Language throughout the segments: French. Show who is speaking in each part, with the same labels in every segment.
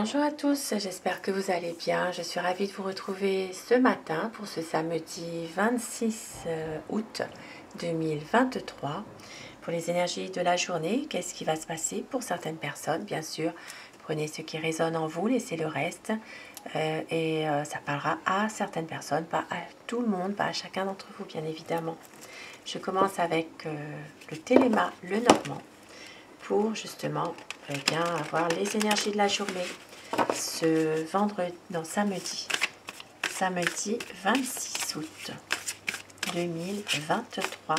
Speaker 1: Bonjour à tous, j'espère que vous allez bien. Je suis ravie de vous retrouver ce matin pour ce samedi 26 août 2023. Pour les énergies de la journée, qu'est-ce qui va se passer pour certaines personnes? Bien sûr, prenez ce qui résonne en vous, laissez le reste. Ça parlera à certaines personnes, pas à tout le monde, pas à chacun d'entre vous, bien évidemment. Je commence avec le Téléma, le Normand, pour justement bien avoir les énergies de la journée ce samedi 26 août 2023.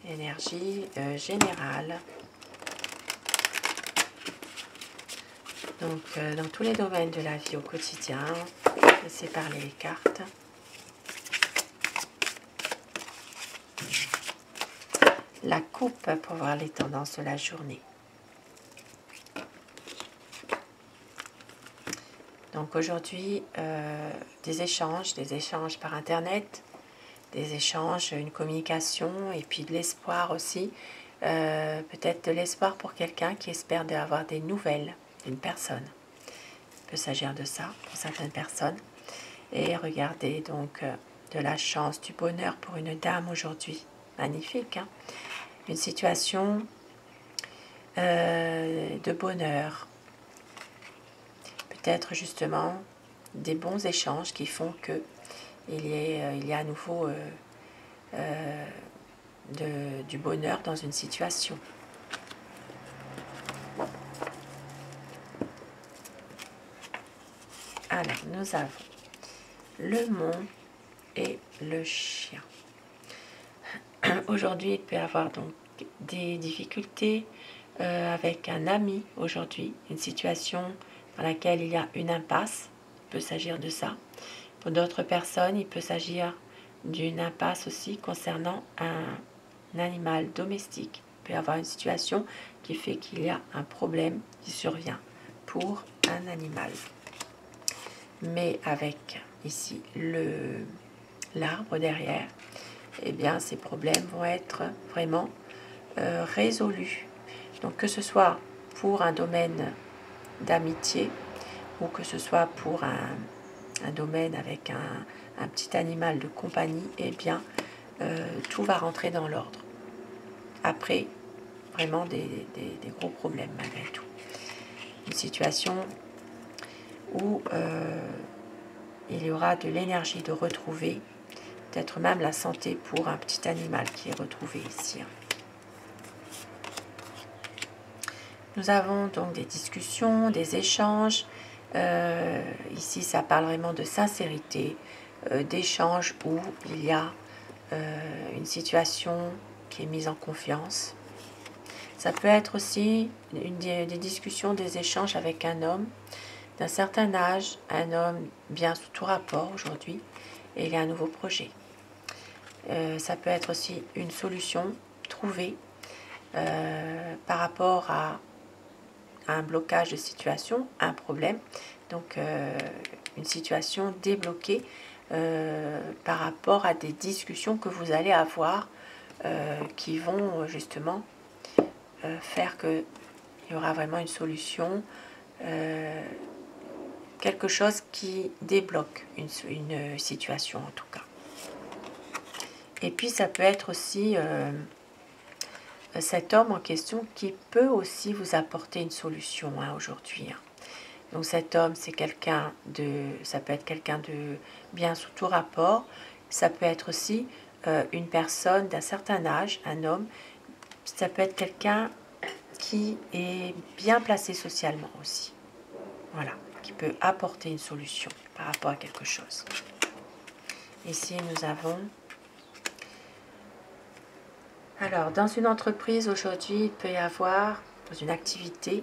Speaker 1: Énergie générale. Donc dans tous les domaines de la vie au quotidien, laissez parler les cartes. La coupe pour voir les tendances de la journée. Donc aujourd'hui, des échanges par internet, des échanges, une communication et puis de l'espoir aussi. Peut-être de l'espoir pour quelqu'un qui espère avoir des nouvelles d'une personne. Il peut s'agir de ça pour certaines personnes. Et regardez donc de la chance, du bonheur pour une dame aujourd'hui. Magnifique, hein? Une situation de bonheur. Peut-être justement des bons échanges qui font que il y a à nouveau du bonheur dans une situation. Alors, nous avons le mont et le chien. Aujourd'hui, il peut y avoir donc des difficultés avec un ami aujourd'hui, une situation dans laquelle il y a une impasse. Il peut s'agir de ça. Pour d'autres personnes, il peut s'agir d'une impasse aussi concernant un animal domestique. Il peut y avoir une situation qui fait qu'il y a un problème qui survient pour un animal. Mais avec ici l'arbre derrière, eh bien ces problèmes vont être vraiment résolus. Donc que ce soit pour un domaine d'amitié ou que ce soit pour un domaine avec un petit animal de compagnie, eh bien tout va rentrer dans l'ordre. Après, vraiment des gros problèmes malgré tout. Une situation où il y aura de l'énergie de retrouver, peut-être même la santé pour un petit animal qui est retrouvé ici. Nous avons donc des discussions, des échanges. Ici, ça parle vraiment de sincérité, d'échange où il y a une situation qui est mise en confiance. Ça peut être aussi des discussions, des échanges avec un homme d'un certain âge, un homme bien sous tout rapport aujourd'hui, et il y a un nouveau projet. Ça peut être aussi une solution trouvée par rapport à un blocage de situation, un problème, donc une situation débloquée par rapport à des discussions que vous allez avoir qui vont justement faire qu'il y aura vraiment une solution, quelque chose qui débloque une situation en tout cas. Et puis ça peut être aussi cet homme en question qui peut aussi vous apporter une solution aujourd'hui. Donc cet homme, c'est ça peut être quelqu'un de bien sous tout rapport, ça peut être aussi une personne d'un certain âge, un homme, ça peut être quelqu'un qui est bien placé socialement aussi. Voilà, qui peut apporter une solution par rapport à quelque chose. Ici, nous avons... Alors, dans une entreprise, aujourd'hui, il peut y avoir, dans une activité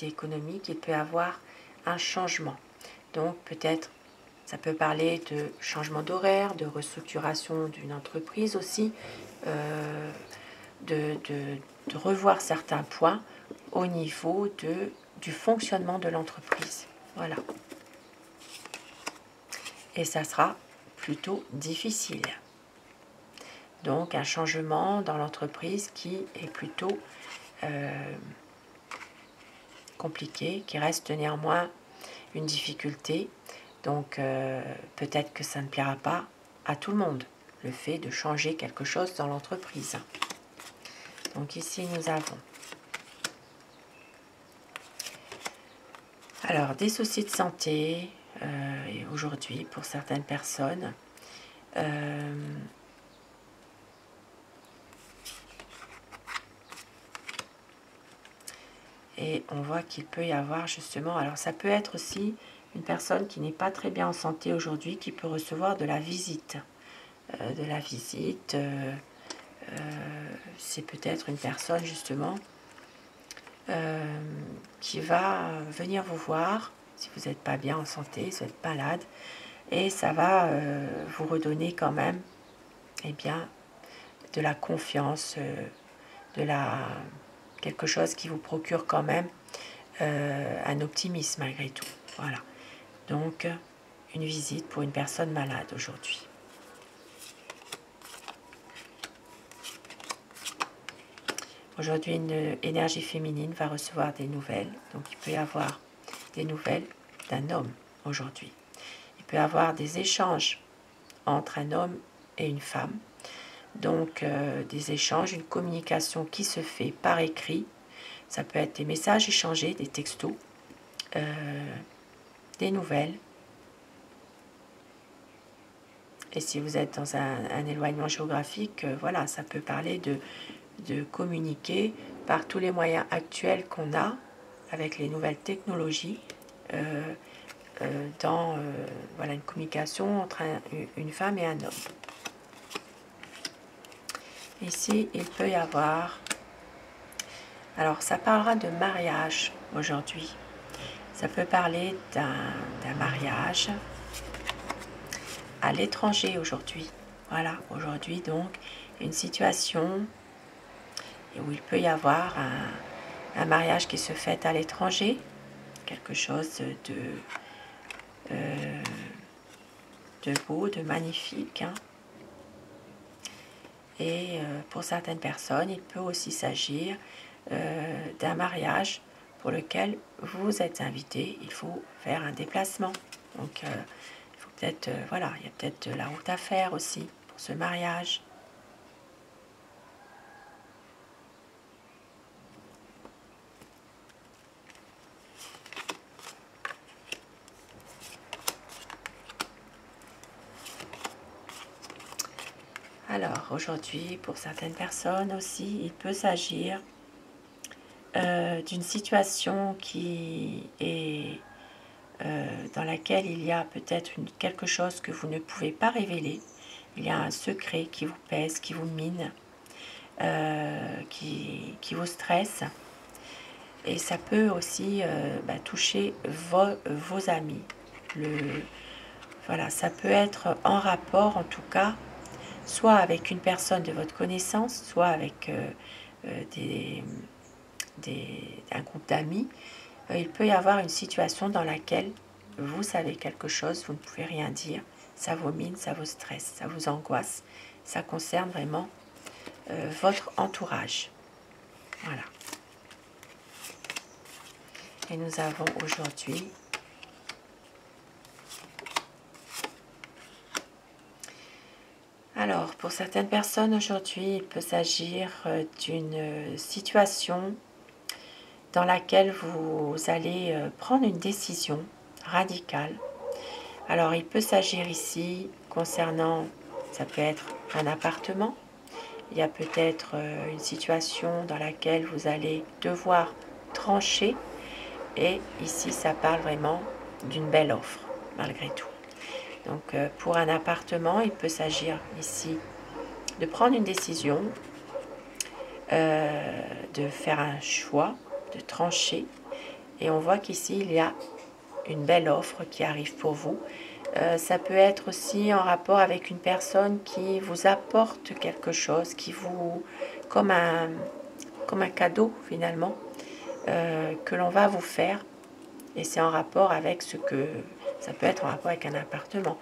Speaker 1: économique, il peut y avoir un changement. Donc, peut-être, ça peut parler de changement d'horaire, de restructuration d'une entreprise aussi, de revoir certains points au niveau du fonctionnement de l'entreprise. Voilà. Et ça sera plutôt difficile. Donc un changement dans l'entreprise qui est plutôt compliqué, qui reste néanmoins une difficulté. Donc peut-être que ça ne plaira pas à tout le monde, le fait de changer quelque chose dans l'entreprise. Donc ici nous avons alors des soucis de santé aujourd'hui pour certaines personnes. Et on voit qu'il peut y avoir justement, alors ça peut être aussi une personne qui n'est pas très bien en santé aujourd'hui, qui peut recevoir de la visite. C'est peut-être une personne justement qui va venir vous voir si vous n'êtes pas bien en santé, si vous êtes malade, et ça va vous redonner quand même bien, de la confiance, quelque chose qui vous procure quand même un optimisme malgré tout. Voilà. Donc, une visite pour une personne malade aujourd'hui. Aujourd'hui, une énergie féminine va recevoir des nouvelles. Donc, il peut y avoir des nouvelles d'un homme aujourd'hui. Il peut y avoir des échanges entre un homme et une femme. Donc, des échanges, une communication qui se fait par écrit. Ça peut être des messages échangés, des textos, des nouvelles. Et si vous êtes dans un éloignement géographique, voilà, ça peut parler de communiquer par tous les moyens actuels qu'on a avec les nouvelles technologies dans voilà, une communication entre une femme et un homme. Ici, il peut y avoir... Alors, ça parlera de mariage aujourd'hui. Ça peut parler d'un mariage à l'étranger aujourd'hui. Voilà, aujourd'hui, donc, une situation où il peut y avoir un mariage qui se fait à l'étranger, quelque chose de beau, de magnifique. Hein. Et pour certaines personnes, il peut aussi s'agir d'un mariage pour lequel vous êtes invité. Il faut faire un déplacement. Donc, il faut peut-être, voilà, il y a peut-être de la route à faire aussi pour ce mariage. Alors, aujourd'hui, pour certaines personnes aussi, il peut s'agir d'une situation qui est dans laquelle il y a peut-être quelque chose que vous ne pouvez pas révéler. Il y a un secret qui vous pèse, qui vous mine, qui vous stresse. Et ça peut aussi toucher vos amis. Voilà, ça peut être en rapport, en tout cas, soit avec une personne de votre connaissance, soit avec un groupe d'amis. Il peut y avoir une situation dans laquelle vous savez quelque chose, vous ne pouvez rien dire, ça vous mine, ça vous stresse, ça vous angoisse, ça concerne vraiment votre entourage. Voilà. Et nous avons aujourd'hui alors, pour certaines personnes aujourd'hui, il peut s'agir d'une situation dans laquelle vous allez prendre une décision radicale. Alors, il peut s'agir ici concernant, ça peut être un appartement, il y a peut-être une situation dans laquelle vous allez devoir trancher, et ici, ça parle vraiment d'une belle offre, malgré tout. Donc, pour un appartement, il peut s'agir ici de prendre une décision, de faire un choix, de trancher. Et on voit qu'ici, il y a une belle offre qui arrive pour vous. Ça peut être aussi en rapport avec une personne qui vous apporte quelque chose, qui vous, comme un cadeau finalement, que l'on va vous faire. Et c'est en rapport avec ça peut être en rapport avec un appartement.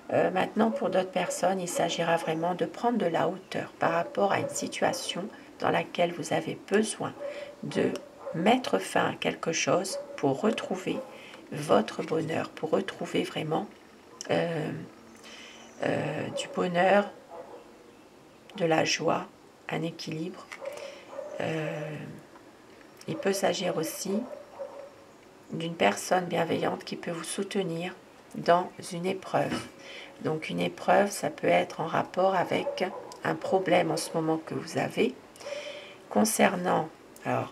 Speaker 1: Maintenant, pour d'autres personnes, il s'agira vraiment de prendre de la hauteur par rapport à une situation dans laquelle vous avez besoin de mettre fin à quelque chose pour retrouver votre bonheur, pour retrouver vraiment du bonheur, de la joie, un équilibre. Il peut s'agir aussi d'une personne bienveillante qui peut vous soutenir dans une épreuve. Donc une épreuve, ça peut être en rapport avec un problème en ce moment que vous avez concernant, alors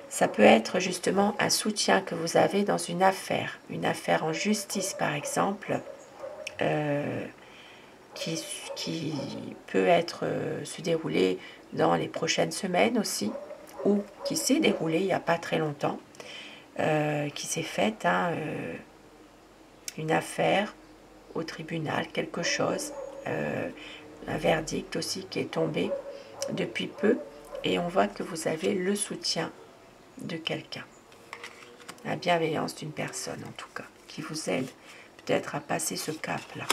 Speaker 1: ça peut être justement un soutien que vous avez dans une affaire en justice par exemple, qui peut être se dérouler dans les prochaines semaines aussi, ou qui s'est déroulé il n'y a pas très longtemps, qui s'est faite une affaire au tribunal, quelque chose, un verdict aussi qui est tombé depuis peu, et on voit que vous avez le soutien de quelqu'un, la bienveillance d'une personne en tout cas, qui vous aide peut-être à passer ce cap-là.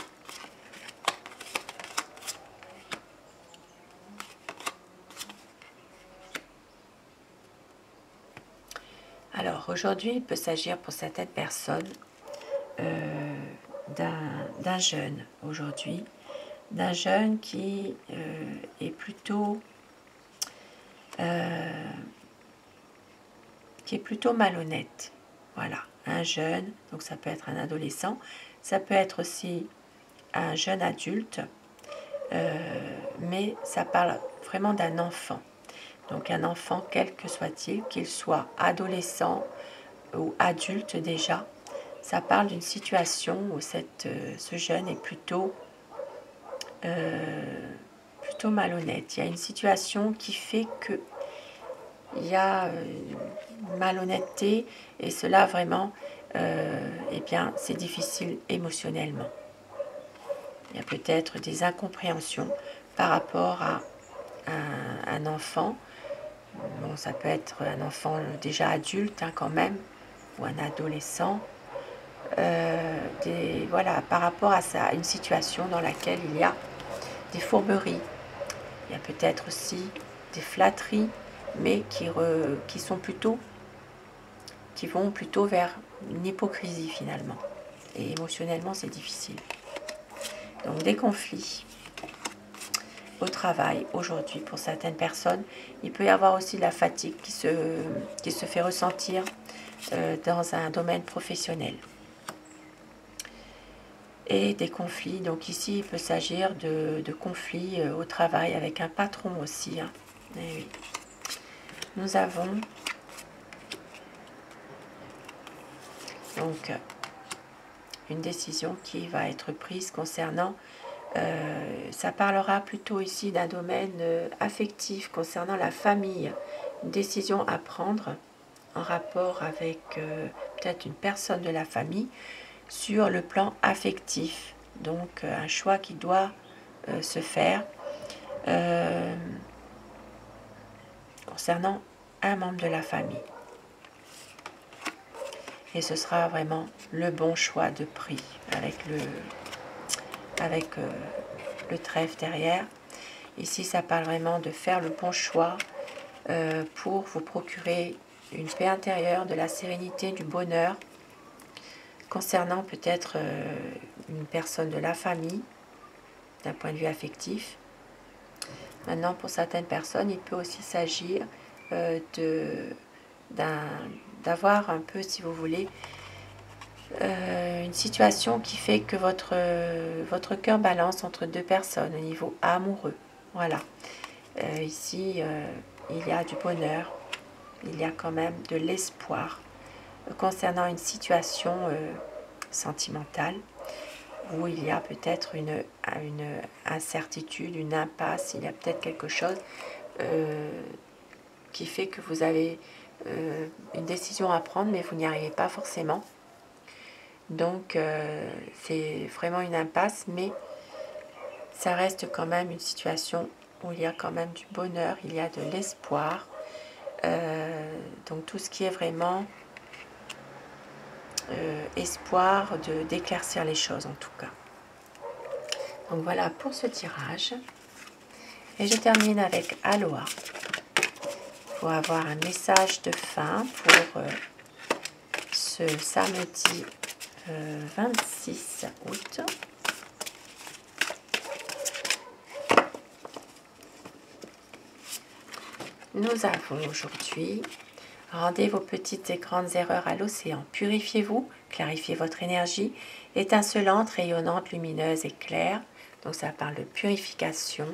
Speaker 1: Alors aujourd'hui, il peut s'agir pour certaines personnes d'un jeune aujourd'hui, d'un jeune qui est plutôt malhonnête. Voilà, un jeune, donc ça peut être un adolescent, ça peut être aussi un jeune adulte, mais ça parle vraiment d'un enfant. Donc un enfant, quel que soit-il, qu'il soit adolescent ou adulte déjà, ça parle d'une situation où ce jeune est plutôt malhonnête. Il y a une situation qui fait que il y a malhonnêteté, et cela vraiment, eh bien, c'est difficile émotionnellement. Il y a peut-être des incompréhensions par rapport à un enfant. Bon, ça peut être un enfant déjà adulte quand même, ou un adolescent. Voilà, par rapport à ça, une situation dans laquelle il y a des fourberies. Il y a peut-être aussi des flatteries, mais qui vont plutôt vers une hypocrisie finalement. Et émotionnellement, c'est difficile. Donc des conflits au travail aujourd'hui pour certaines personnes. Il peut y avoir aussi la fatigue qui se fait ressentir dans un domaine professionnel. Et des conflits, donc ici il peut s'agir de conflits au travail avec un patron aussi. Hein. Oui. Nous avons donc une décision qui va être prise concernant, ça parlera plutôt ici d'un domaine affectif concernant la famille, une décision à prendre en rapport avec peut-être une personne de la famille sur le plan affectif. Donc un choix qui doit se faire concernant un membre de la famille. Et ce sera vraiment le bon choix de prix avec le trèfle derrière. Ici, ça parle vraiment de faire le bon choix pour vous procurer une paix intérieure, de la sérénité, du bonheur, concernant peut-être une personne de la famille, d'un point de vue affectif. Maintenant, pour certaines personnes, il peut aussi s'agir d'avoir un peu, si vous voulez, une situation qui fait que votre cœur balance entre deux personnes au niveau amoureux. Voilà. Ici, il y a du bonheur, il y a quand même de l'espoir concernant une situation sentimentale où il y a peut-être une incertitude, une impasse, il y a peut-être quelque chose qui fait que vous avez une décision à prendre, mais vous n'y arrivez pas forcément. Donc, c'est vraiment une impasse, mais ça reste quand même une situation où il y a quand même du bonheur, il y a de l'espoir. Donc, tout ce qui est vraiment espoir d'éclaircir les choses en tout cas. Donc voilà pour ce tirage. Et je termine avec Aloha pour avoir un message de fin pour ce samedi 26 août. Nous avons aujourd'hui: rendez vos petites et grandes erreurs à l'océan. Purifiez-vous, clarifiez votre énergie, étincelante, rayonnante, lumineuse et claire. Donc ça parle de purification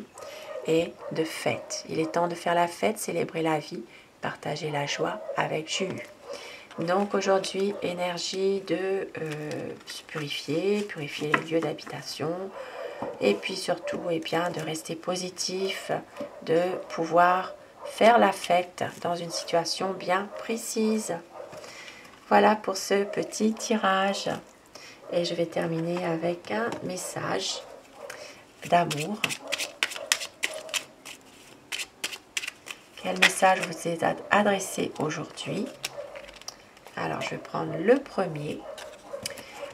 Speaker 1: et de fête. Il est temps de faire la fête, célébrer la vie, partager la joie avec Juhu. Donc aujourd'hui, énergie de se purifier les lieux d'habitation, et puis surtout de rester positif, de pouvoir faire la fête dans une situation bien précise. Voilà pour ce petit tirage. Et je vais terminer avec un message d'amour. Quel message vous est adressé aujourd'hui? Alors, je vais prendre le premier.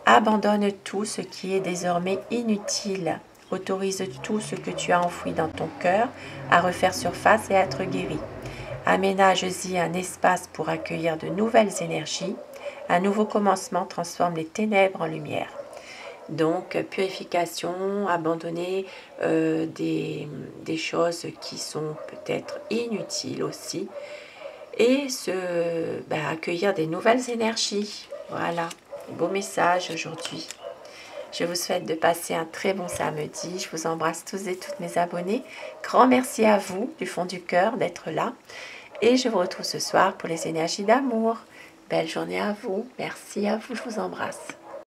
Speaker 1: Abandonne tout ce qui est désormais inutile. Autorise tout ce que tu as enfoui dans ton cœur à refaire surface et à être guéri. Aménage-y un espace pour accueillir de nouvelles énergies. Un nouveau commencement transforme les ténèbres en lumière. Donc, purification, abandonner des choses qui sont peut-être inutiles aussi. Et accueillir des nouvelles énergies. Voilà, beau message aujourd'hui. Je vous souhaite de passer un très bon samedi. Je vous embrasse tous et toutes mes abonnés. Grand merci à vous du fond du cœur d'être là. Et je vous retrouve ce soir pour les énergies d'amour. Belle journée à vous. Merci à vous. Je vous embrasse.